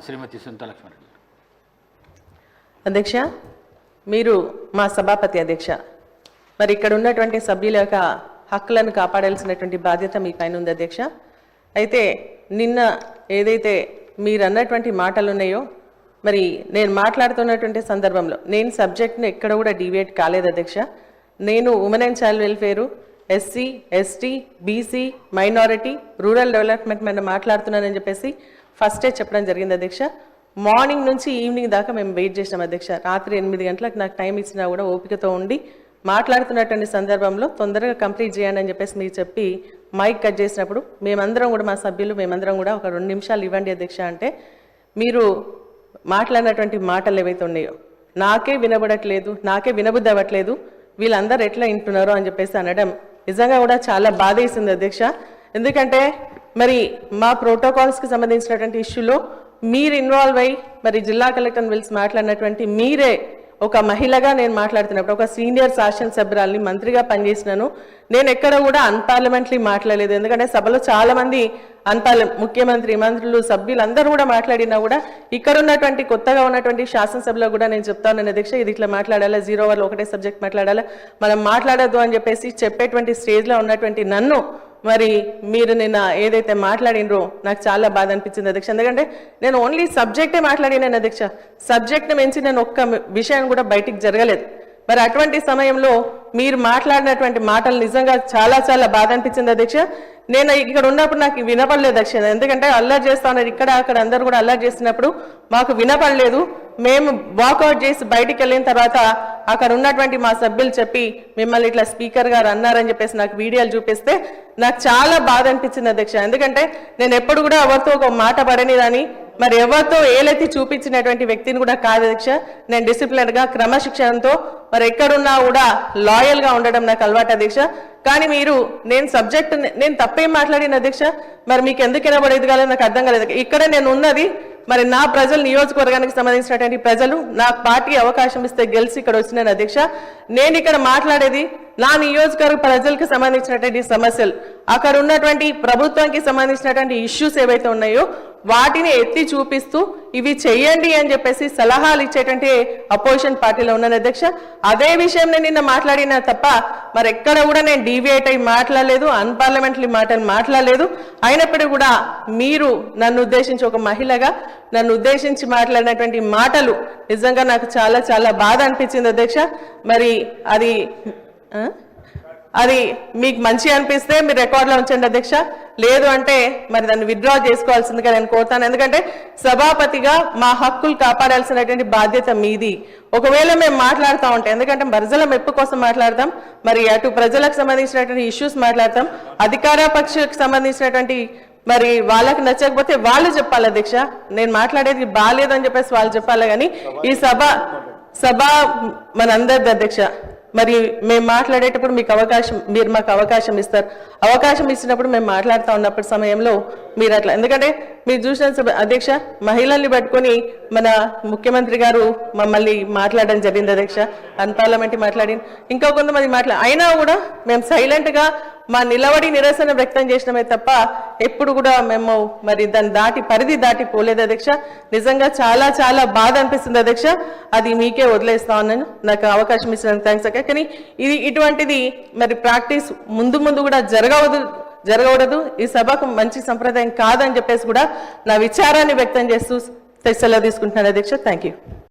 శ్రీమతి సునీతా లక్ష్మణ్. అధ్యక్ష, మీరు మా సభాపతి అధ్యక్ష. మరి ఇక్కడ ఉన్నటువంటి సభ్యుల యొక్క హక్కులను కాపాడాల్సినటువంటి బాధ్యత మీ పైన ఉంది అధ్యక్ష. అయితే నిన్న ఏదైతే మీరు అన్నటువంటి మాటలు ఉన్నాయో, మరి నేను మాట్లాడుతున్నటువంటి సందర్భంలో నేను సబ్జెక్ట్ని ఎక్కడ కూడా డివియేట్ కాలేదు అధ్యక్ష. నేను women and child welfare, SC, ST, BC, minority, rural development మీద మాట్లాడుతున్నానని చెప్పేసి ఫస్టే చెప్పడం జరిగింది అధ్యక్ష. మార్నింగ్ నుంచి ఈవినింగ్ దాకా మేము వెయిట్ చేసినాం అధ్యక్ష. రాత్రి 8 గంటలకు నాకు టైం ఇచ్చినా కూడా ఓపికతో ఉండి మాట్లాడుతున్నటువంటి సందర్భంలో తొందరగా కంప్లీట్ చేయండి అని చెప్పేసి మీరు చెప్పి మైక్ కట్ చేసినప్పుడు మేమందరం కూడా, మా సభ్యులు మేమందరం కూడా ఒక 2 నిమిషాలు ఇవ్వండి అధ్యక్ష అంటే, మీరు మాట్లాడినటువంటి మాటలు ఏవైతే ఉన్నాయో నాకే వినబడట్లేదు, నాకే వినబుద్ధి అవ్వట్లేదు, వీళ్ళందరూ ఎట్లా వింటున్నారో అని చెప్పేసి అనడం నిజంగా కూడా చాలా బాధ వేసింది అధ్యక్ష. ఎందుకంటే మరి మా ప్రోటోకాల్స్కి సంబంధించినటువంటి ఇష్యూలో మీరు ఇన్వాల్వ్ అయ్యి మరి జిల్లా కలెక్టర్ని పిలిచి మాట్లాడినటువంటి మీరే, ఒక మహిళగా నేను మాట్లాడుతున్నప్పుడు, ఒక సీనియర్ శాసనసభ్యురాల్ని, మంత్రిగా పనిచేసినాను, నేను ఎక్కడ కూడా అన్పార్లమెంటరీ మాట్లాడలేదు. ఎందుకంటే సభలో చాలా మంది ముఖ్యమంత్రి, మంత్రులు, సభ్యులు అందరూ కూడా మాట్లాడినా కూడా ఇక్కడ ఉన్నటువంటి కొత్తగా ఉన్నటువంటి శాసనసభలో కూడా నేను చెప్తాను అధ్యక్ష, ఇది ఇట్లా మాట్లాడాలా, 0 అవర్లో ఒకటే సబ్జెక్ట్ మాట్లాడాలా, మనం మాట్లాడద్దు అని చెప్పేసి చెప్పేటువంటి స్టేజ్లో ఉన్నటువంటి నన్ను మరి మీరు నిన్న ఏదైతే మాట్లాడినరో నాకు చాలా బాధ అనిపించింది అధ్యక్ష. ఎందుకంటే నేను ఓన్లీ సబ్జెక్టే మాట్లాడినాను అధ్యక్ష, సబ్జెక్ట్ని మించి నేను ఒక్క విషయం కూడా బయటికి జరగలేదు. మరి అటువంటి సమయంలో మీరు మాట్లాడినటువంటి మాటలు నిజంగా చాలా చాలా బాధ అనిపించింది అధ్యక్ష. నేను ఇక్కడ ఉన్నప్పుడు నాకు వినపడలేదు అధ్యక్ష, ఎందుకంటే అల్లరి చేస్తా ఉన్నారు ఇక్కడ అక్కడ అందరూ కూడా అల్లరి చేసినప్పుడు మాకు వినపడలేదు. మేము వాకౌట్ చేసి బయటికి వెళ్ళిన తర్వాత అక్కడ ఉన్నటువంటి మా సభ్యులు చెప్పి మిమ్మల్ని ఇట్లా స్పీకర్ గారు అన్నారని చెప్పేసి నాకు వీడియోలు చూపిస్తే నాకు చాలా బాధ అనిపించింది అధ్యక్ష. ఎందుకంటే నేను ఎప్పుడు కూడా ఎవరితో ఒక మాట పడనిదని, మరి ఎవరితో ఏలెత్తి చూపించినటువంటి వ్యక్తిని కూడా కాదు అధ్యక్ష. నేను డిసిప్లిన్గా, క్రమశిక్షణతో మరి ఎక్కడున్నా కూడా లాయల్గా ఉండడం నాకు అలవాటు అధ్యక్ష. కానీ మీరు నేను తప్పేం మాట్లాడిన అధ్యక్ష, మరి మీకు ఎందుకు వినబడేది కాలేదు నాకు అర్థం కాలేదు. ఇక్కడ నేను ఉన్నది మరి నా ప్రజలు, నియోజకవర్గానికి సంబంధించినటువంటి ప్రజలు నాకు పార్టీ అవకాశం ఇస్తే గెలిచి ఇక్కడ వచ్చినాను అధ్యక్ష. నేను ఇక్కడ మాట్లాడేది నా నియోజకవర్గ ప్రజలకు సంబంధించినటువంటి సమస్యలు, అక్కడ ఉన్నటువంటి ప్రభుత్వానికి సంబంధించినటువంటి ఇష్యూస్ ఏవైతే ఉన్నాయో వాటిని ఎత్తి చూపిస్తూ ఇవి చెయ్యండి అని చెప్పేసి సలహాలు ఇచ్చేటువంటి అపోజిషన్ పార్టీలో ఉన్నాను అధ్యక్ష. అదే విషయం నేను నిన్న మాట్లాడినా తప్ప మరి ఎక్కడ కూడా నేను డీవియేట్ అయి మాట్లాడలేదు, అన్పార్లమెంటరీ మాటలు మాట్లాడలేదు. అయినప్పటికీ కూడా మీరు నన్ను ఉద్దేశించి, ఒక మహిళగా నన్ను ఉద్దేశించి మాట్లాడినటువంటి మాటలు నిజంగా నాకు చాలా చాలా బాధ అనిపించింది అధ్యక్ష. మరి అది మీకు మంచి అనిపిస్తే మీరు రికార్డులో ఉంచండి అధ్యక్ష, లేదు అంటే మరి దాన్ని విత్డ్రా చేసుకోవాల్సిందిగా నేను కోరుతాను. ఎందుకంటే సభాపతిగా మా హక్కులు కాపాడాల్సినటువంటి బాధ్యత మీది. ఒకవేళ మేము మాట్లాడుతూ ఉంటాం, ఎందుకంటే ప్రజల మెప్పు కోసం మాట్లాడతాం, మరి అటు ప్రజలకు సంబంధించినటువంటి ఇష్యూస్ మాట్లాడతాం, అధికార పక్షకు సంబంధించినటువంటి మరి వాళ్ళకి నచ్చకపోతే వాళ్ళు చెప్పాలి అధ్యక్ష. నేను మాట్లాడేది బాగాలేదు అని చెప్పేసి వాళ్ళు చెప్పాలి. కానీ ఈ సభ మనందరిది అధ్యక్ష. మరి మేము మాట్లాడేటప్పుడు మీరు మాకు అవకాశం ఇస్తారు. అవకాశం ఇచ్చినప్పుడు మేము మాట్లాడుతూ ఉన్నప్పటి సమయంలో మీరు అట్లా, ఎందుకంటే మీరు చూసిన అధ్యక్ష, మహిళల్ని పట్టుకొని మన ముఖ్యమంత్రి గారు మమ్మల్ని మాట్లాడడం జరిగింది అధ్యక్ష, అన్పార్లమెంటరీ మాట్లాడి ఇంకా కొంతమంది అయినా కూడా మేము సైలెంట్గా మా నిలబడి నిరసన వ్యక్తం చేసినమే తప్ప ఎప్పుడు కూడా మేము మరి దాని పరిధి దాటి పోలేదు అధ్యక్ష. నిజంగా చాలా చాలా బాధ అనిపిస్తుంది అధ్యక్ష. అది మీకే వదిలేస్తా ఉన్నాను, నాకు అవకాశం ఇచ్చినందుకు థ్యాంక్స్ అక్క. కానీ ఇటువంటిది మరి ప్రాక్టీస్ ముందు కూడా జరగకూడదు. ఈ సభకు మంచి సంప్రదాయం కాదని చెప్పేసి కూడా నా విచారాన్ని వ్యక్తం చేస్తూ సెలవు తీసుకుంటున్నాను అధ్యక్ష. Thank you.